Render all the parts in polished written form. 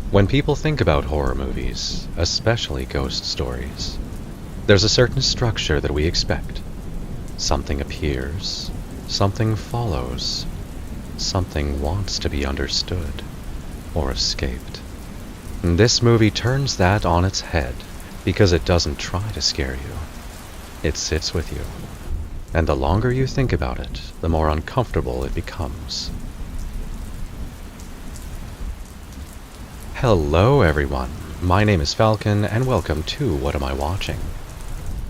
When people think about horror movies, especially ghost stories, there's a certain structure that we expect. Something appears, something follows, something wants to be understood or escaped. And this movie turns that on its head because it doesn't try to scare you. It sits with you. And the longer you think about it, the more uncomfortable it becomes. Hello everyone, my name is Falcon and welcome to What Am I Watching?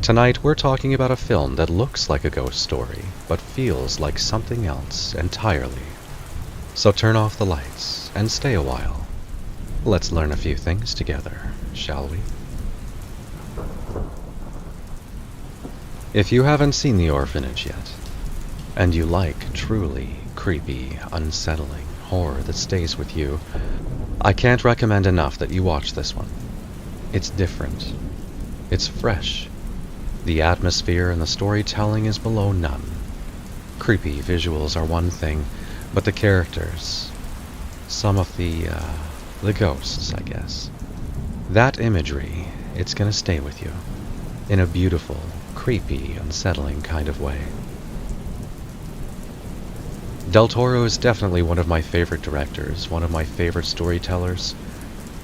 Tonight we're talking about a film that looks like a ghost story, but feels like something else entirely. So turn off the lights and stay a while. Let's learn a few things together, shall we? If you haven't seen The Orphanage yet, and you like truly creepy, unsettling horror that stays with you, I can't recommend enough that you watch this one. It's different. It's fresh. The atmosphere and the storytelling is below none. Creepy visuals are one thing, but the characters, some of the ghosts, I guess. That imagery, it's gonna stay with you. In a beautiful, creepy, unsettling kind of way. Del Toro is definitely one of my favorite directors, one of my favorite storytellers,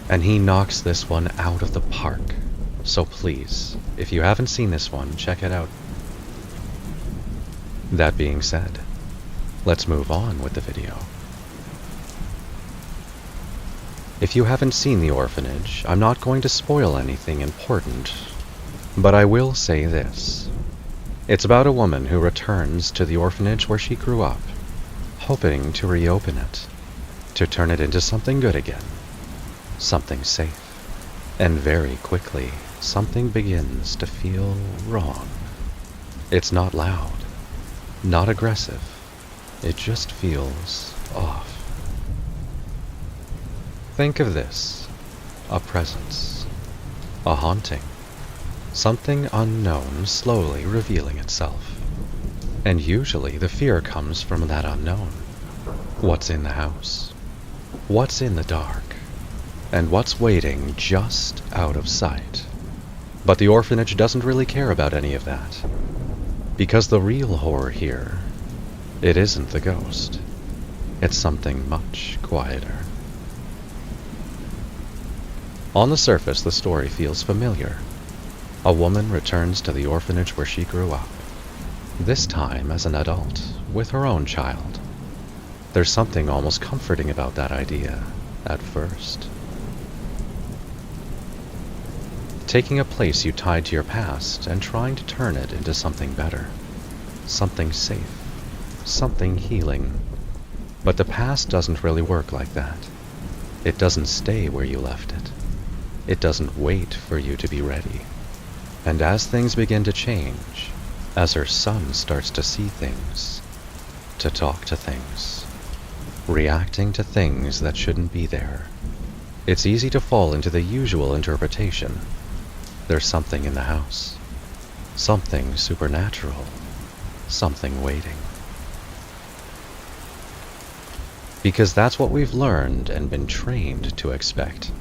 and he knocks this one out of the park. So please, if you haven't seen this one, check it out. That being said, let's move on with the video. If you haven't seen The Orphanage, I'm not going to spoil anything important, but I will say this. It's about a woman who returns to the orphanage where she grew up, hoping to reopen it, to turn it into something good again, something safe. And very quickly, something begins to feel wrong. It's not loud, not aggressive, it just feels off. Think of this, a presence, a haunting, something unknown slowly revealing itself. And usually the fear comes from that unknown. What's in the house? What's in the dark? And what's waiting just out of sight? But the orphanage doesn't really care about any of that. Because the real horror here, it isn't the ghost. It's something much quieter. On the surface, the story feels familiar. A woman returns to the orphanage where she grew up. This time as an adult, with her own child. There's something almost comforting about that idea, at first. Taking a place you tied to your past and trying to turn it into something better. Something safe. Something healing. But the past doesn't really work like that. It doesn't stay where you left it. It doesn't wait for you to be ready. And as things begin to change, as her son starts to see things, to talk to things, reacting to things that shouldn't be there, it's easy to fall into the usual interpretation. There's something in the house, something supernatural, something waiting. Because that's what we've learned and been trained to expect.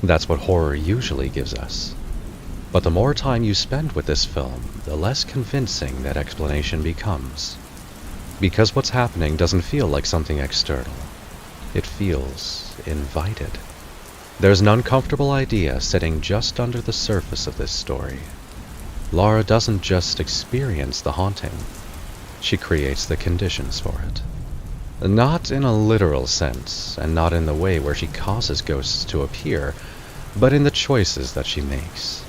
That's what horror usually gives us. But the more time you spend with this film, the less convincing that explanation becomes. Because what's happening doesn't feel like something external. It feels invited. There's an uncomfortable idea sitting just under the surface of this story. Laura doesn't just experience the haunting. She creates the conditions for it. Not in a literal sense, and not in the way where she causes ghosts to appear, but in the choices that she makes.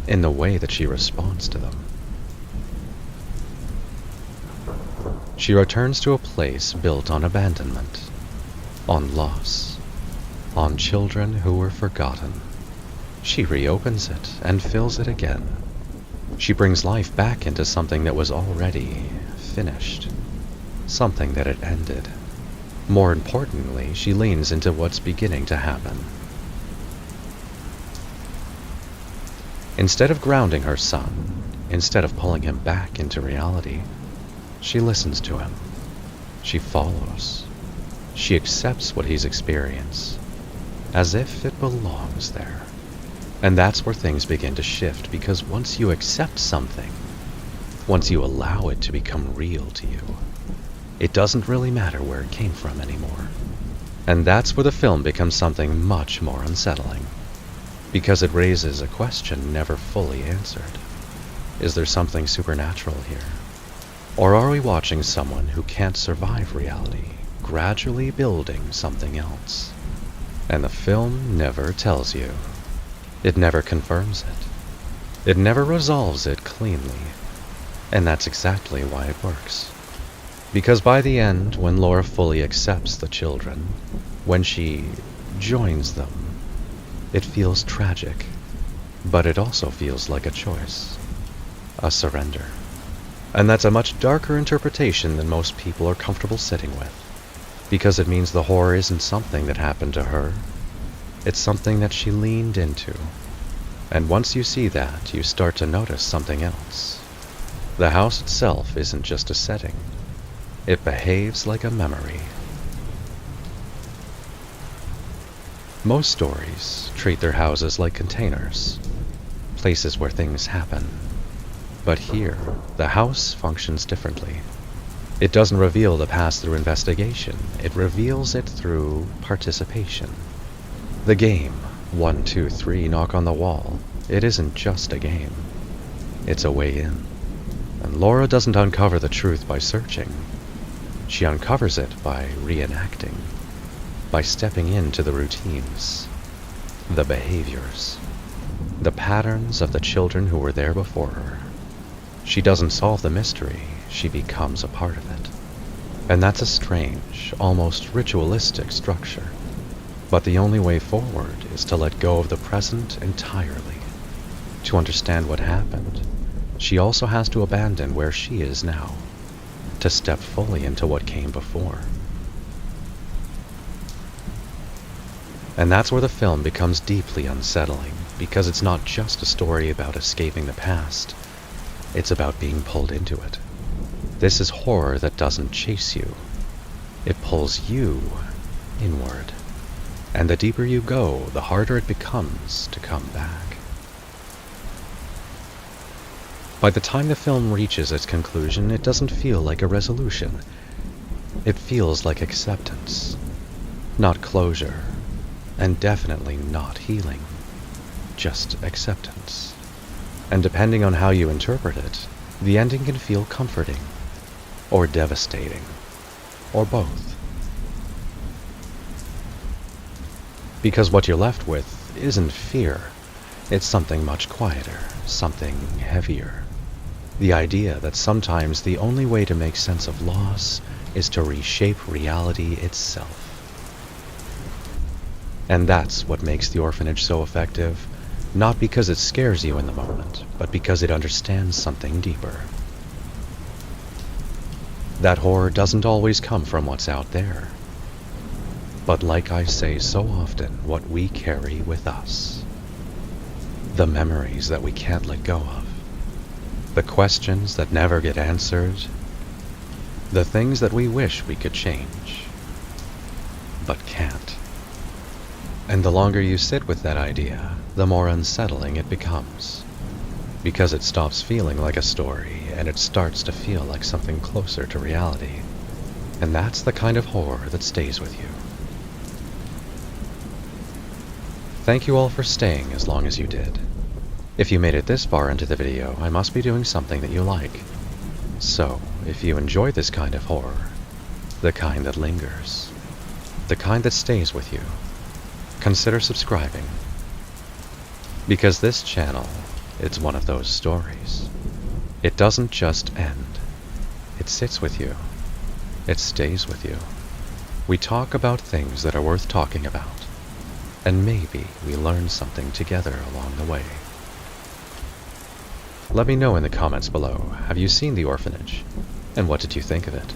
In the way that she responds to them. She returns to a place built on abandonment, on loss, on children who were forgotten. She reopens it and fills it again. She brings life back into something that was already finished, something that had ended. More importantly, she leans into what's beginning to happen. Instead of grounding her son, instead of pulling him back into reality, she listens to him. She follows. She accepts what he's experienced. as if it belongs there. And that's where things begin to shift, because once you accept something, once you allow it to become real to you, it doesn't really matter where it came from anymore. And that's where the film becomes something much more unsettling, because it raises a question never fully answered. Is there something supernatural here? Or are we watching someone who can't survive reality, gradually building something else? And the film never tells you. It never confirms it. It never resolves it cleanly. And that's exactly why it works. Because by the end, when Laura fully accepts the children, when she joins them, it feels tragic, but it also feels like a choice, a surrender. And that's a much darker interpretation than most people are comfortable sitting with, because it means the horror isn't something that happened to her, it's something that she leaned into. And once you see that, you start to notice something else. The house itself isn't just a setting. It behaves like a memory. Most stories treat their houses like containers, places where things happen. But here, the house functions differently. It doesn't reveal the past through investigation. It reveals it through participation. The game, 1, 2, 3, knock on the wall, it isn't just a game. It's a way in. And Laura doesn't uncover the truth by searching. She uncovers it by reenacting, by stepping into the routines, the behaviors, the patterns of the children who were there before her. She doesn't solve the mystery, she becomes a part of it. And that's a strange, almost ritualistic structure. But the only way forward is to let go of the present entirely. To understand what happened, she also has to abandon where she is now, to step fully into what came before. And that's where the film becomes deeply unsettling, because it's not just a story about escaping the past, it's about being pulled into it. This is horror that doesn't chase you. It pulls you inward. And the deeper you go, the harder it becomes to come back. By the time the film reaches its conclusion, it doesn't feel like a resolution. It feels like acceptance, not closure, and definitely not healing, just acceptance. And depending on how you interpret it, the ending can feel comforting, or devastating, or both. Because what you're left with isn't fear, it's something much quieter, something heavier. The idea that sometimes the only way to make sense of loss is to reshape reality itself. And that's what makes The Orphanage so effective, not because it scares you in the moment, but because it understands something deeper. That horror doesn't always come from what's out there, but like I say so often, what we carry with us. The memories that we can't let go of. The questions that never get answered. The things that we wish we could change, but can't. And the longer you sit with that idea, the more unsettling it becomes. Because it stops feeling like a story, and it starts to feel like something closer to reality. And that's the kind of horror that stays with you. Thank you all for staying as long as you did. If you made it this far into the video, I must be doing something that you like. So, if you enjoy this kind of horror, the kind that lingers, the kind that stays with you, consider subscribing. Because this channel, it's one of those stories. It doesn't just end. It sits with you. It stays with you. We talk about things that are worth talking about. And maybe we learn something together along the way. Let me know in the comments below, have you seen The Orphanage? And what did you think of it?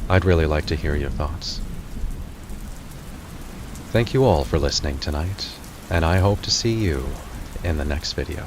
I'd really like to hear your thoughts. Thank you all for listening tonight, and I hope to see you in the next video.